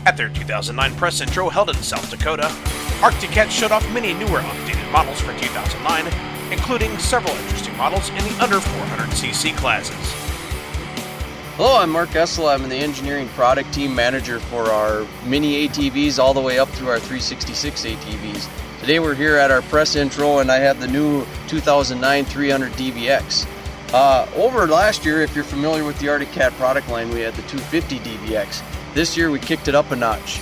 At their 2009 press intro held in South Dakota, Arctic Cat showed off many newer updated models for 2009, including several interesting models in the under 400cc classes. Hello, I'm Mark Essel. I'm the engineering product team manager for our mini ATVs all the way up through our 366 ATVs. Today we're here at our press intro and I have the new 2009 300 DVX. Over last year, if you're familiar with the Arctic Cat product line, we had the 250 DVX. This year we kicked it up a notch.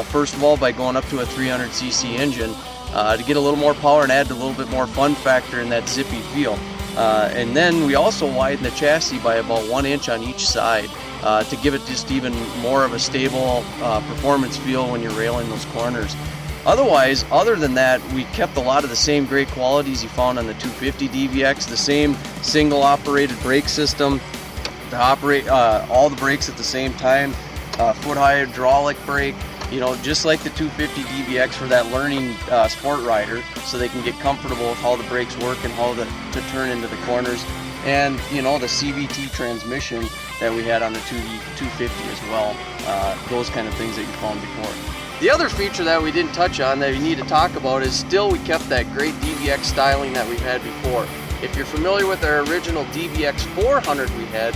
First of all, by going up to a 300cc engine to get a little more power and add a little bit more fun factor in that zippy feel. And then we also widened the chassis by about 1 inch on each side to give it just even more of a stable performance feel when you're railing those corners. Otherwise, other than that, we kept a lot of the same great qualities you found on the 250 DVX, the same single operated brake system to operate all the brakes at the same time, foot high hydraulic brake, you know, just like the 250 DVX for that learning sport rider, so they can get comfortable with how the brakes work and how to turn into the corners. And you know, the CVT transmission that we had on the 250 as well, those kind of things that you found before. The other feature that we didn't touch on that we need to talk about is still we kept that great DBX styling that we've had before. If you're familiar with our original DBX400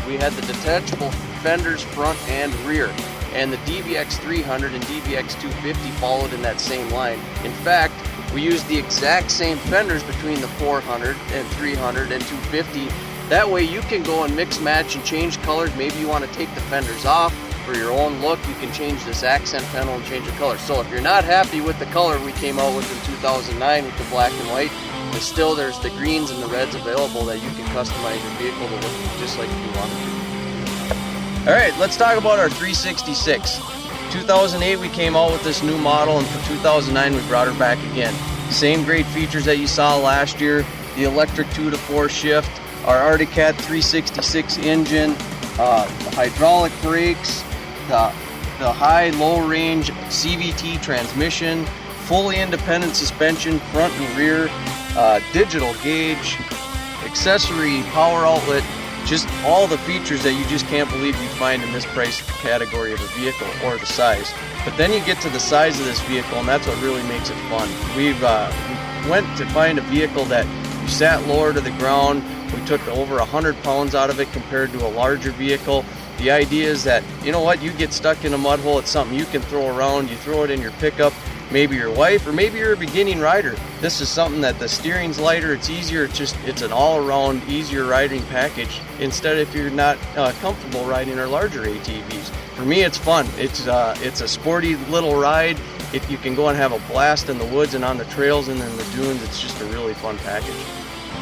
we had the detachable fenders front and rear. And the DVX300 and DBX250 followed in that same line. In fact, we used the exact same fenders between the 400 and 300 and 250. That way you can go and mix, match, and change colors. Maybe you want to take the fenders off for your own look. You can change this accent panel and change the color. So if you're not happy with the color we came out with in 2009 with the black and white, but still there's the greens and the reds available that you can customize your vehicle to look just like you want it to. Alright, let's talk about our 366. 2008 we came out with this new model, and for 2009 we brought her back again. Same great features that you saw last year, the electric 2-to-4 shift, our Arctic Cat 366 engine, the hydraulic brakes, the high low range CVT transmission, fully independent suspension front and rear, digital gauge, accessory power outlet, just all the features that you just can't believe you find in this price category of a vehicle or the size. But then you get to the size of this vehicle, and that's what really makes it fun. We went to find a vehicle that you sat lower to the ground. We took over 100 pounds out of it compared to a larger vehicle. The idea is that, you know what, you get stuck in a mud hole, it's something you can throw around. You throw it in your pickup, maybe your wife, or maybe you're a beginning rider. This is something that the steering's lighter, it's easier, it's an all-around easier riding package, instead if you're not comfortable riding our larger ATVs. For me, it's fun. It's a sporty little ride. If you can go and have a blast in the woods and on the trails and in the dunes, it's just a really fun package.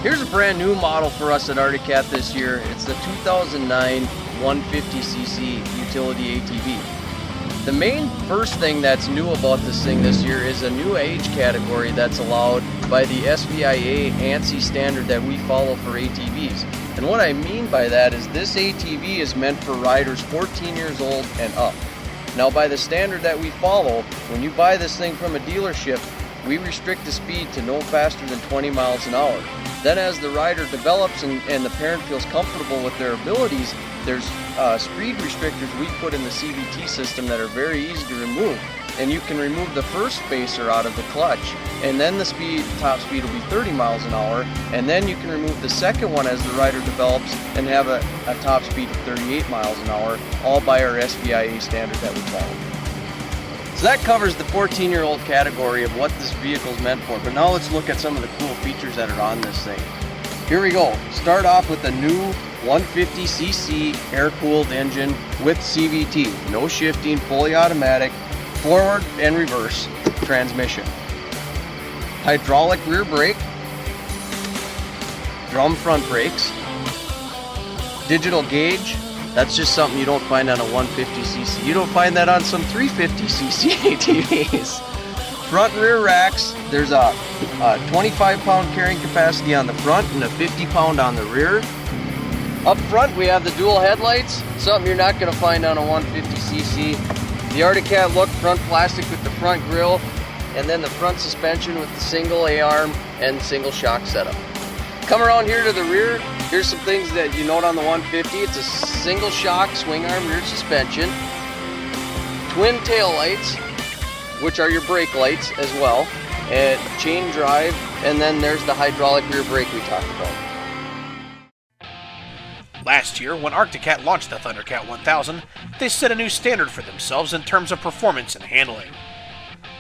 Here's a brand new model for us at Arctic Cat this year. It's the 2009 150cc utility ATV. The main first thing that's new about this thing this year is a new age category that's allowed by the SVIA ANSI standard that we follow for ATVs. And what I mean by that is this ATV is meant for riders 14 years old and up. Now, by the standard that we follow, when you buy this thing from a dealership, we restrict the speed to no faster than 20 miles an hour. Then as the rider develops and the parent feels comfortable with their abilities, there's speed restrictors we put in the CVT system that are very easy to remove. And you can remove the first spacer out of the clutch, and then the top speed will be 30 miles an hour, and then you can remove the second one as the rider develops and have a top speed of 38 miles an hour, all by our SVIA standard that we follow. So that covers the 14-year-old category of what this vehicle is meant for. But now let's look at some of the cool features that are on this thing. Here we go. Start off with the new 150cc air-cooled engine with CVT. No shifting, fully automatic, forward and reverse transmission. Hydraulic rear brake, drum front brakes, digital gauge. That's just something you don't find on a 150cc. You don't find that on some 350cc ATVs. Front and rear racks. There's a 25-pound carrying capacity on the front and a 50-pound on the rear. Up front, we have the dual headlights, something you're not going to find on a 150cc. The Arctic Cat look, front plastic with the front grille, and then the front suspension with the single A-arm and single shock setup. Come around here to the rear. Here's some things that you note on the 150. It's a single shock swing arm rear suspension, twin tail lights, which are your brake lights as well, and chain drive, and then there's the hydraulic rear brake we talked about. Last year, when Arctic launched the Thundercat 1000, they set a new standard for themselves in terms of performance and handling.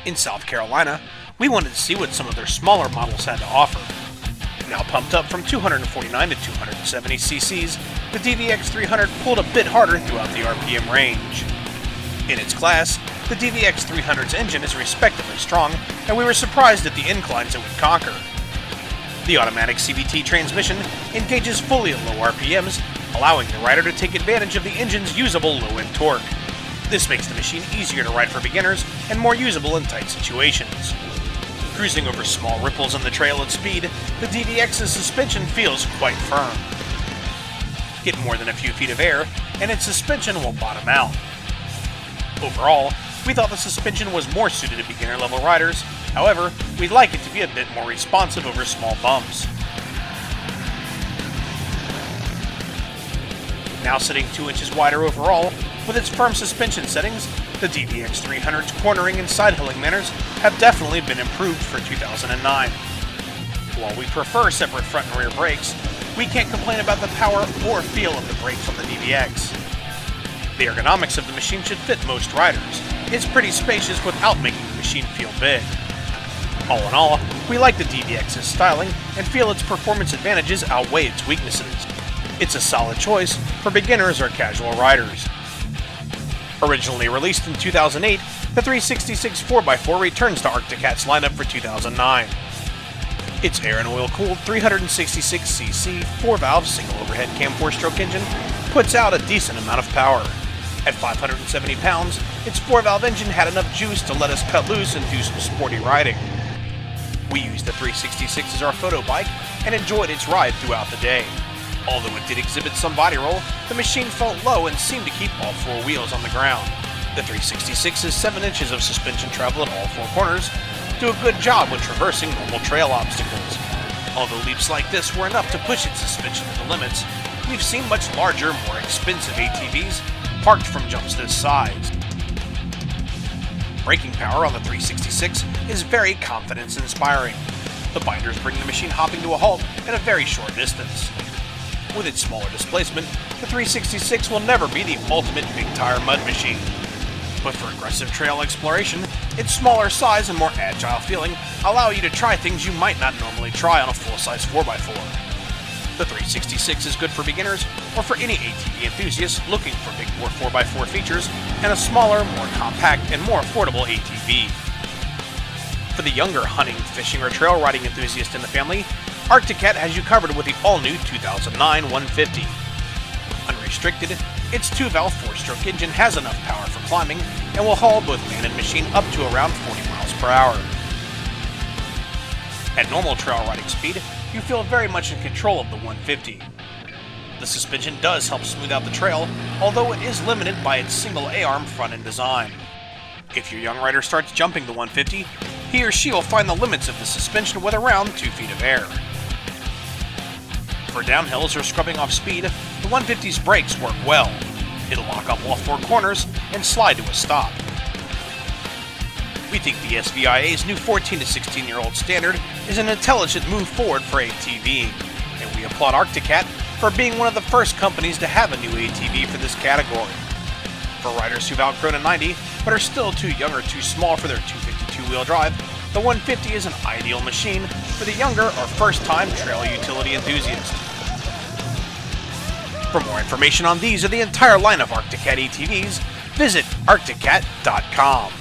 In South Carolina, we wanted to see what some of their smaller models had to offer. Now pumped up from 249 to 270 cc's, the DVX300 pulled a bit harder throughout the RPM range. In its class, the DVX300's engine is respectively strong, and we were surprised at the inclines it would conquer. The automatic CVT transmission engages fully at low RPMs, allowing the rider to take advantage of the engine's usable low-end torque. This makes the machine easier to ride for beginners and more usable in tight situations. Cruising over small ripples in the trail at speed, the DVX's suspension feels quite firm. Get more than a few feet of air, and its suspension will bottom out. Overall, we thought the suspension was more suited to beginner-level riders. However, we'd like it to be a bit more responsive over small bumps. Now sitting 2 inches wider overall, with its firm suspension settings, the DBX300's cornering and side-hilling manners have definitely been improved for 2009. While we prefer separate front and rear brakes, we can't complain about the power or feel of the brakes on the DBX. The ergonomics of the machine should fit most riders. It's pretty spacious without making the machine feel big. All in all, we like the DBX's styling and feel its performance advantages outweigh its weaknesses. It's a solid choice for beginners or casual riders. Originally released in 2008, the 366 4x4 returns to Arcticat's lineup for 2009. Its air and oil-cooled 366cc 4-valve single overhead cam 4-stroke engine puts out a decent amount of power. At 570 pounds, its 4-valve engine had enough juice to let us cut loose and do some sporty riding. We used the 366 as our photo bike and enjoyed its ride throughout the day. Although it did exhibit some body roll, the machine felt low and seemed to keep all 4 wheels on the ground. The 366's 7 inches of suspension travel at all 4 corners do a good job when traversing normal trail obstacles. Although leaps like this were enough to push its suspension to the limits, we've seen much larger, more expensive ATVs parked from jumps this size. Braking power on the 366 is very confidence-inspiring. The binders bring the machine hopping to a halt in a very short distance. With its smaller displacement, the 366 will never be the ultimate big-tire mud machine. But for aggressive trail exploration, its smaller size and more agile feeling allow you to try things you might not normally try on a full-size 4x4. The 366 is good for beginners or for any ATV enthusiast looking for big 4x4 features and a smaller, more compact, and more affordable ATV. For the younger hunting, fishing, or trail riding enthusiast in the family, Arcticat has you covered with the all-new 2009 150. Unrestricted, its 2-valve 4-stroke engine has enough power for climbing and will haul both man and machine up to around 40 miles per hour. At normal trail riding speed, you feel very much in control of the 150. The suspension does help smooth out the trail, although it is limited by its single A-arm front-end design. If your young rider starts jumping the 150, he or she will find the limits of the suspension with around 2 feet of air. For downhills or scrubbing off speed, the 150's brakes work well. It'll lock up all 4 corners and slide to a stop. We think the SVIA's new 14 to 16-year-old standard is an intelligent move forward for ATVing, and we applaud Arcticat for being one of the first companies to have a new ATV for this category. For riders who've outgrown a 90 but are still too young or too small for their 252-wheel drive, the 150 is an ideal machine for the younger or first-time trail utility enthusiast. For more information on these or the entire line of Arcticat ATVs, visit arcticat.com.